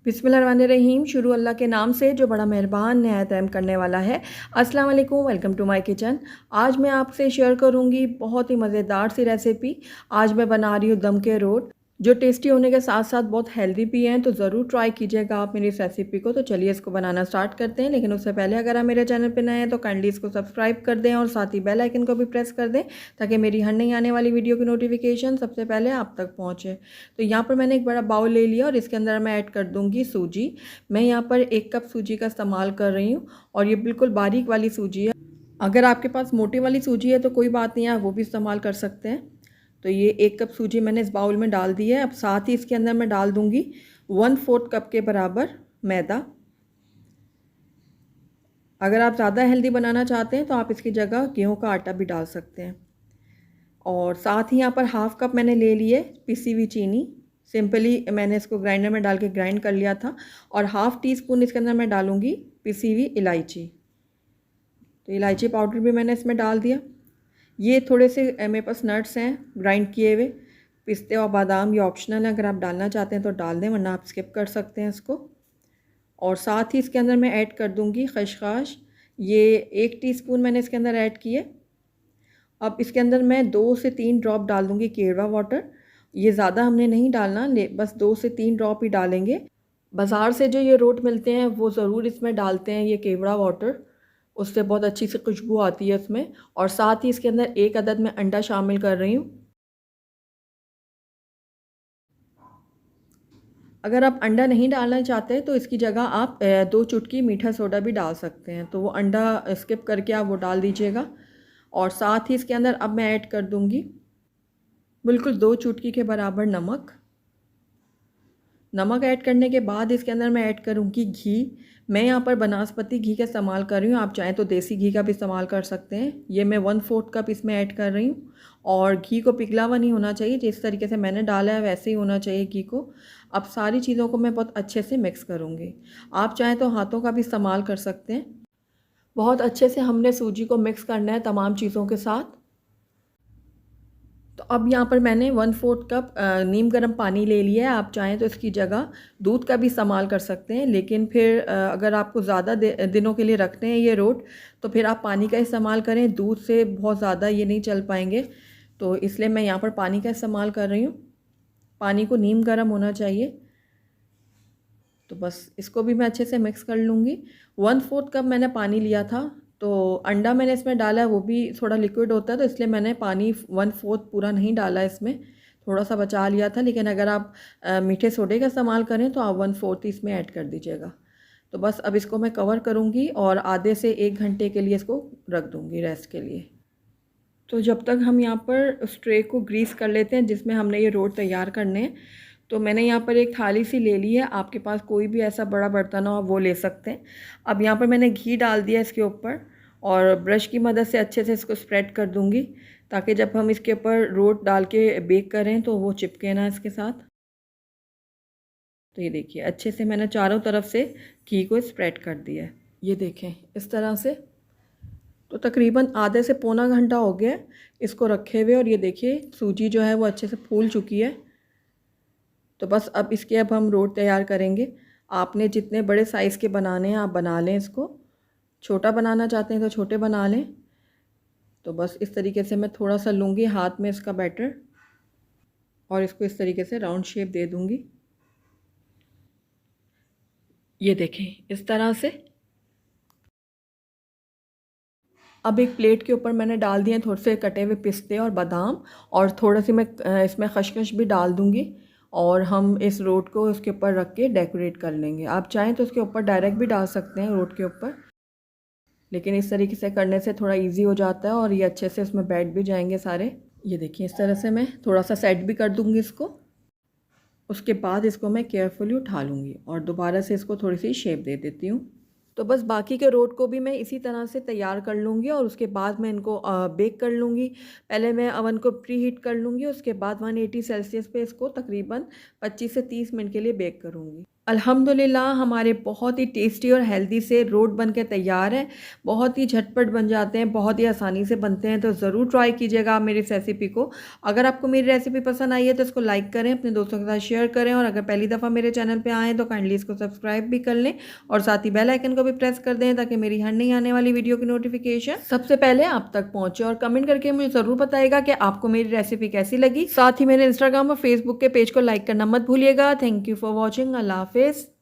बिस्मिल्लाहिर्रहमानिर्रहीम। शुरू अल्लाह के नाम से जो बड़ा मेहरबान नहायत रहम करने वाला है। अस्सलाम वालेकुम, वेलकम टू माय किचन। आज मैं आपसे शेयर करूंगी बहुत ही मज़ेदार सी रेसिपी। आज मैं बना रही हूँ दम के रोट, जो टेस्टी होने के साथ साथ बहुत हेल्दी भी हैं। तो ज़रूर ट्राई कीजिएगा आप मेरी इस रेसिपी को। तो चलिए इसको बनाना स्टार्ट करते हैं। लेकिन उससे पहले अगर आप मेरे चैनल पर नए हैं तो काइंडली इसको सब्सक्राइब कर दें और साथ ही बेल आइकन को भी प्रेस कर दें, ताकि मेरी हर नई आने वाली वीडियो की नोटिफिकेशन सबसे पहले आप तक पहुँचे। तो यहाँ पर मैंने एक बड़ा बाउल ले लिया और इसके अंदर मैं ऐड कर दूँगी सूजी। मैं यहाँ पर 1 कप सूजी का इस्तेमाल कर रही हूँ और ये बिल्कुल बारीक वाली सूजी है। अगर आपके पास मोटी वाली सूजी है तो कोई बात नहीं है, आप वो भी इस्तेमाल कर सकते हैं। तो ये 1 कप सूजी मैंने इस बाउल में डाल दी है। अब साथ ही इसके अंदर मैं डाल दूँगी 1/4 कप के बराबर मैदा। अगर आप ज़्यादा हेल्दी बनाना चाहते हैं तो आप इसकी जगह गेहूँ का आटा भी डाल सकते हैं। और साथ ही यहाँ पर 1/2 कप मैंने ले लिए पिसी हुई चीनी। सिंपली मैंने इसको ग्राइंडर में डाल के ग्राइंड कर लिया था। और 1/2 टीस्पून इसके अंदर मैं डालूँगी पिसी हुई इलायची। तो इलायची पाउडर भी मैंने इसमें डाल दिया। ये थोड़े से मेरे पास नट्स हैं ग्राइंड किए हुए, पिस्ते और बादाम। ये ऑप्शनल है, अगर आप डालना चाहते हैं तो डाल दें, वरना आप स्किप कर सकते हैं इसको। और साथ ही इसके अंदर मैं ऐड कर दूँगी खसखस। ये 1 टीस्पून मैंने इसके अंदर ऐड किए। अब इसके अंदर मैं 2 से 3 ड्रॉप डाल दूँगी केरवा वाटर। ये ज़्यादा हमने नहीं डालना, बस 2 से 3 ड्रॉप ही डालेंगे। बाज़ार से जो ये रोट मिलते हैं वो ज़रूर इसमें डालते हैं ये केवड़ा वाटर, उससे बहुत अच्छी सी खुशबू आती है इसमें। और साथ ही इसके अंदर 1 अदद मैं अंडा शामिल कर रही हूँ। अगर आप अंडा नहीं डालना चाहते तो इसकी जगह आप 2 चुटकी मीठा सोडा भी डाल सकते हैं। तो वो अंडा स्किप करके आप वो डाल दीजिएगा। और साथ ही इसके अंदर अब मैं ऐड कर दूँगी बिल्कुल 2 चुटकी के बराबर नमक। नमक ऐड करने के बाद इसके अंदर मैं ऐड करूँगी घी। मैं यहाँ पर बनास्पति घी का इस्तेमाल कर रही हूँ, आप चाहें तो देसी घी का भी इस्तेमाल कर सकते हैं। ये मैं 1/4 कप इसमें ऐड कर रही हूँ। और घी को पिघला हुआ नहीं होना चाहिए, जिस तरीके से मैंने डाला है वैसे ही होना चाहिए घी को। अब सारी चीज़ों को मैं बहुत अच्छे से मिक्स करूँगी। आप चाहें तो हाथों का भी इस्तेमाल कर सकते हैं। बहुत अच्छे से हमने सूजी को मिक्स करना है तमाम चीज़ों के साथ। तो अब यहाँ पर मैंने 1/4 कप नीम गर्म पानी ले लिया है। आप चाहें तो इसकी जगह दूध का भी इस्तेमाल कर सकते हैं, लेकिन फिर अगर आपको ज़्यादा दिनों के लिए रखते हैं ये रोट, तो फिर आप पानी का इस्तेमाल करें। दूध से बहुत ज़्यादा ये नहीं चल पाएंगे, तो इसलिए मैं यहाँ पर पानी का इस्तेमाल कर रही हूँ। पानी को नीम गर्म होना चाहिए। तो बस इसको भी मैं अच्छे से मिक्स कर लूँगी। 1/4 कप मैंने पानी लिया था। तो अंडा मैंने इसमें डाला है, वो भी थोड़ा लिक्विड होता है, तो इसलिए मैंने पानी 1/4 पूरा नहीं डाला इसमें, थोड़ा सा बचा लिया था। लेकिन अगर आप मीठे सोडे का इस्तेमाल करें तो आप 1/4 ही इसमें ऐड कर दीजिएगा। तो बस अब इसको मैं कवर करूँगी और आधे से 1 घंटे के लिए इसको रख दूँगी रेस्ट के लिए। तो जब तक हम यहाँ पर उस ट्रे को ग्रीस कर लेते हैं जिसमें हमने ये रोट तैयार करने हैं, तो मैंने यहाँ पर एक थाली सी ले ली है। आपके पास कोई भी ऐसा बड़ा बर्तन हो आप वो ले सकते हैं। अब यहाँ पर मैंने घी डाल दिया इसके ऊपर और ब्रश की मदद से अच्छे से इसको स्प्रेड कर दूँगी, ताकि जब हम इसके ऊपर रोट डाल के बेक करें तो वो चिपके ना इसके साथ। तो ये देखिए अच्छे से मैंने चारों तरफ से घी को स्प्रेड कर दिया है। ये देखें इस तरह से। तो तकरीबन आधे से पौना घंटा हो गया है इसको रखे हुए, और ये देखिए सूजी जो है वो अच्छे से फूल चुकी है। तो बस अब इसके अब हम रोट तैयार करेंगे। आपने जितने बड़े साइज़ के बनाने हैं आप बना लें इसको, छोटा बनाना चाहते हैं तो छोटे बना लें। तो बस इस तरीके से मैं थोड़ा सा लूँगी हाथ में इसका बैटर और इसको इस तरीके से राउंड शेप दे दूँगी। ये देखें इस तरह से। अब एक प्लेट के ऊपर मैंने डाल दिए थोड़े से कटे हुए पिस्ते और बादाम, और थोड़ा सी मैं इसमें खसखस भी डाल दूँगी। और हम इस रोट को उसके ऊपर रख के डेकोरेट कर लेंगे। आप चाहें तो उसके ऊपर डायरेक्ट भी डाल सकते हैं रोट के ऊपर, लेकिन इस तरीके से करने से थोड़ा इजी हो जाता है और ये अच्छे से इसमें बैठ भी जाएंगे सारे। ये देखिए इस तरह से मैं थोड़ा सा सेट भी कर दूँगी इसको। उसके बाद इसको मैं केयरफुली उठा लूँगी और दोबारा से इसको थोड़ी सी शेप दे देती हूँ। तो बस बाकी के रोट को भी मैं इसी तरह से तैयार कर लूँगी और उसके बाद मैं इनको बेक कर लूँगी। पहले मैं अवन को प्री हीट कर लूँगी, उसके बाद 180 सेल्सियस पे इसको तकरीबन 25 से 30 मिनट के लिए बेक करूँगी। अल्हम्दुलिल्लाह हमारे बहुत ही टेस्टी और हेल्दी से रोट बन के तैयार हैं। बहुत ही झटपट बन जाते हैं, बहुत ही आसानी से बनते हैं, तो ज़रूर ट्राई कीजिएगा आप मेरी इस रेसिपी को। अगर आपको मेरी रेसिपी पसंद आई है तो इसको लाइक करें, अपने दोस्तों के साथ शेयर करें, और अगर पहली दफ़ा मेरे चैनल पर आएँ तो काइंडली इसको सब्सक्राइब भी कर लें और साथ ही बेल आइकन को भी प्रेस कर दें ताकि मेरी हर नई आने वाली वीडियो की नोटिफिकेशन सबसे पहले आप तक पहुँचे। और कमेंट करके मुझे ज़रूर बताइएगा कि आपको मेरी रेसिपी कैसी लगी। साथ ही मेरे इंस्टाग्राम और फेसबुक के पेज को लाइक करना मत भूलिएगा। Thank you for watching. अल्लाह हाफिज़।